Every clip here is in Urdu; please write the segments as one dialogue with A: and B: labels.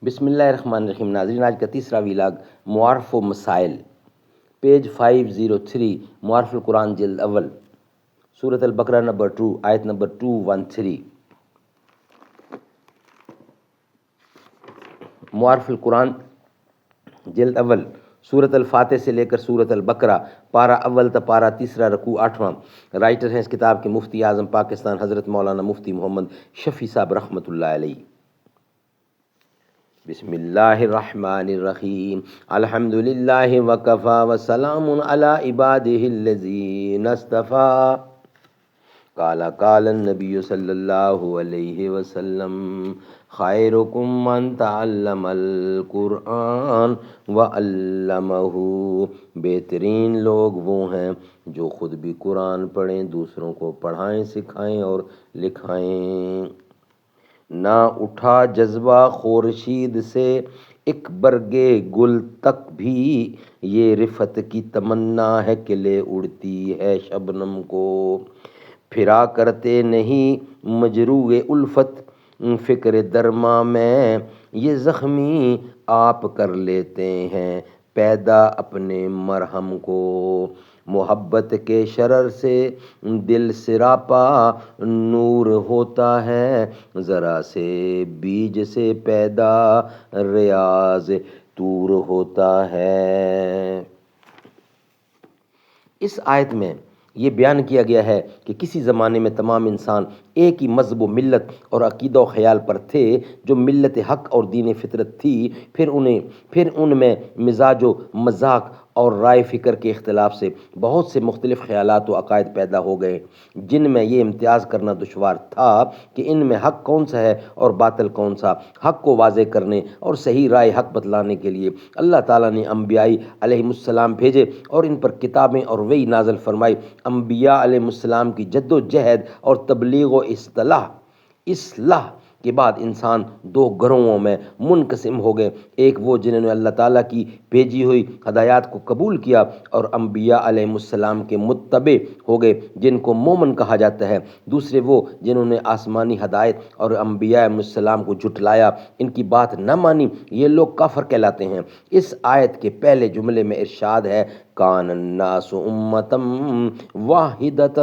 A: بسم اللہ الرحمن الرحیم۔ ناظرین، آج کا تیسرا ویلاگ معارف و مسائل، پیج 503، معارف القرآن جلد اول، سورۃ البقرہ نمبر 2، آیت نمبر 213۔ معارف القرآن جلد اول، سورۃ الفاتح سے لے کر سورۃ البقرہ، پارہ اول تا پارہ تیسرا، رکوع 8واں۔ رائٹر ہیں اس کتاب کے مفتی اعظم پاکستان حضرت مولانا مفتی محمد شفیع صاحب رحمۃ اللہ علیہ۔ بسم اللہ الرحمن الرحیم۔ الحمد للہ وکفی وسلام علی عبادہ الذین اصطفی۔ قال النبی صلی اللہ علیہ وسلم خیرکم من تعلم القرآن وعلمہ۔ بہترین لوگ وہ ہیں جو خود بھی قرآن پڑھیں، دوسروں کو پڑھائیں، سکھائیں اور لکھائیں۔ نہ اٹھا جذبہ خورشید سے ایک برگے گل تک بھی، یہ رفت کی تمنا ہے کہ لے اڑتی ہے شبنم کو۔ پھرا کرتے نہیں مجروح الفت فکر درما میں، یہ زخمی آپ کر لیتے ہیں پیدا اپنے مرہم کو۔ محبت کے شرر سے دل سراپا نور ہوتا ہے، ذرا سے بیج سے پیدا ریاض طور ہوتا ہے۔ اس آیت میں یہ بیان کیا گیا ہے کہ کسی زمانے میں تمام انسان ایک ہی مذہب و ملت اور عقیدہ و خیال پر تھے، جو ملت حق اور دین فطرت تھی۔ پھر ان میں مزاج و مذاق اور رائے فکر کے اختلاف سے بہت سے مختلف خیالات و عقائد پیدا ہو گئے، جن میں یہ امتیاز کرنا دشوار تھا کہ ان میں حق کون سا ہے اور باطل کون سا۔ حق کو واضح کرنے اور صحیح رائے حق بتلانے کے لیے اللہ تعالیٰ نے انبیاء علیہم السلام بھیجے اور ان پر کتابیں اور وحی نازل فرمائی۔ انبیاء علیہ السلام کی جد و جہد اور تبلیغ و اصلاح کے بعد انسان دو گروہوں میں منقسم ہو گئے۔ ایک وہ جنہوں نے اللہ تعالیٰ کی بھیجی ہوئی ہدایات کو قبول کیا اور انبیاء علیہ السلام کے متبع ہو گئے، جن کو مومن کہا جاتا ہے۔ دوسرے وہ جنہوں نے آسمانی ہدایت اور انبیاء علیہ السلام کو جھٹلایا، ان کی بات نہ مانی، یہ لوگ کافر کہلاتے ہیں۔ اس آیت کے پہلے جملے میں ارشاد ہے کان الناس امۃ واحدۃ۔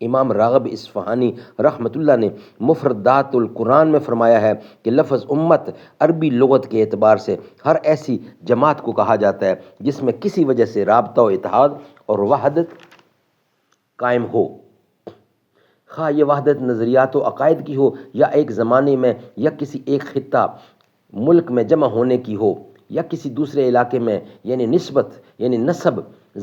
A: امام راغب اصفہانی رحمۃ اللہ نے مفردات القرآن میں فرمایا ہے کہ لفظ امت عربی لغت کے اعتبار سے ہر ایسی جماعت کو کہا جاتا ہے جس میں کسی وجہ سے رابطہ و اتحاد اور وحدت قائم ہو، خواہ یہ وحدت نظریات و عقائد کی ہو یا ایک زمانے میں یا کسی ایک خطہ ملک میں جمع ہونے کی ہو، یا کسی دوسرے علاقے میں، یعنی نسبت یعنی نسب،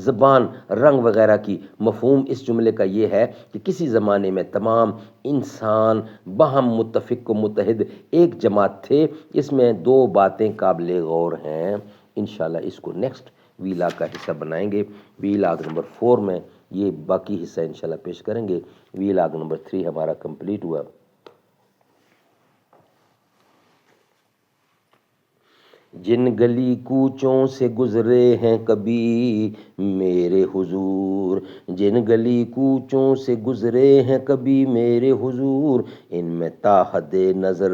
A: زبان، رنگ وغیرہ کی۔ مفہوم اس جملے کا یہ ہے کہ کسی زمانے میں تمام انسان باہم متفق و متحد ایک جماعت تھے۔ اس میں دو باتیں قابل غور ہیں۔ انشاءاللہ اس کو نیکسٹ ویلاگ کا حصہ بنائیں گے۔ ویلاگ نمبر 4 میں یہ باقی حصہ انشاءاللہ پیش کریں گے۔ ویلاگ نمبر 3 ہمارا کمپلیٹ ہوا۔ جن گلی کوچوں سے گزرے ہیں کبھی میرے حضور، جن گلی کوچوں سے گزرے ہیں کبھی میرے حضور، ان میں تا حد نظر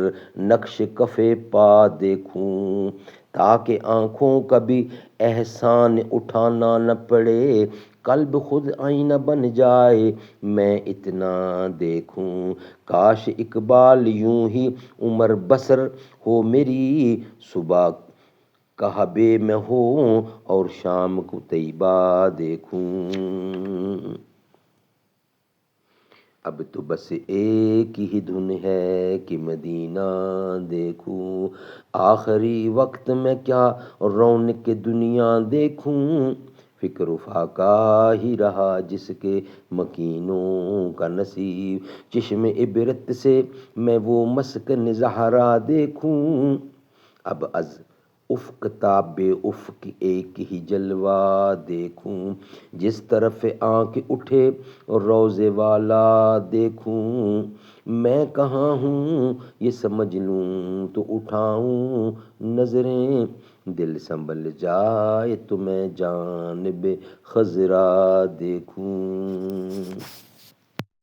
A: نقش کف پا دیکھوں، تاکہ آنکھوں کا بھی احسان اٹھانا نہ پڑے، قلب خود آئینہ بن جائے میں اتنا دیکھوں۔ کاش اقبال یوں ہی عمر بسر ہو میری، صبح کعبے میں ہوں اور شام کو طیبہ دیکھوں۔ اب تو بس ایک ہی دھن ہے کہ مدینہ دیکھوں، آخری وقت میں کیا رونق دنیا دیکھوں، فکر و فاقہ ہی رہا جس کے مکینوں کا نصیب، چشم عبرت سے میں وہ مسکن زہرا دیکھوں۔ اب از افق تا بے افق ایک ہی جلوہ دیکھوں، جس طرف آنکھ اٹھے روضے والا دیکھوں، میں کہاں ہوں یہ سمجھ لوں تو اٹھاؤں نظریں، دل سنبھل جائے تو میں جانب خضرا دیکھوں۔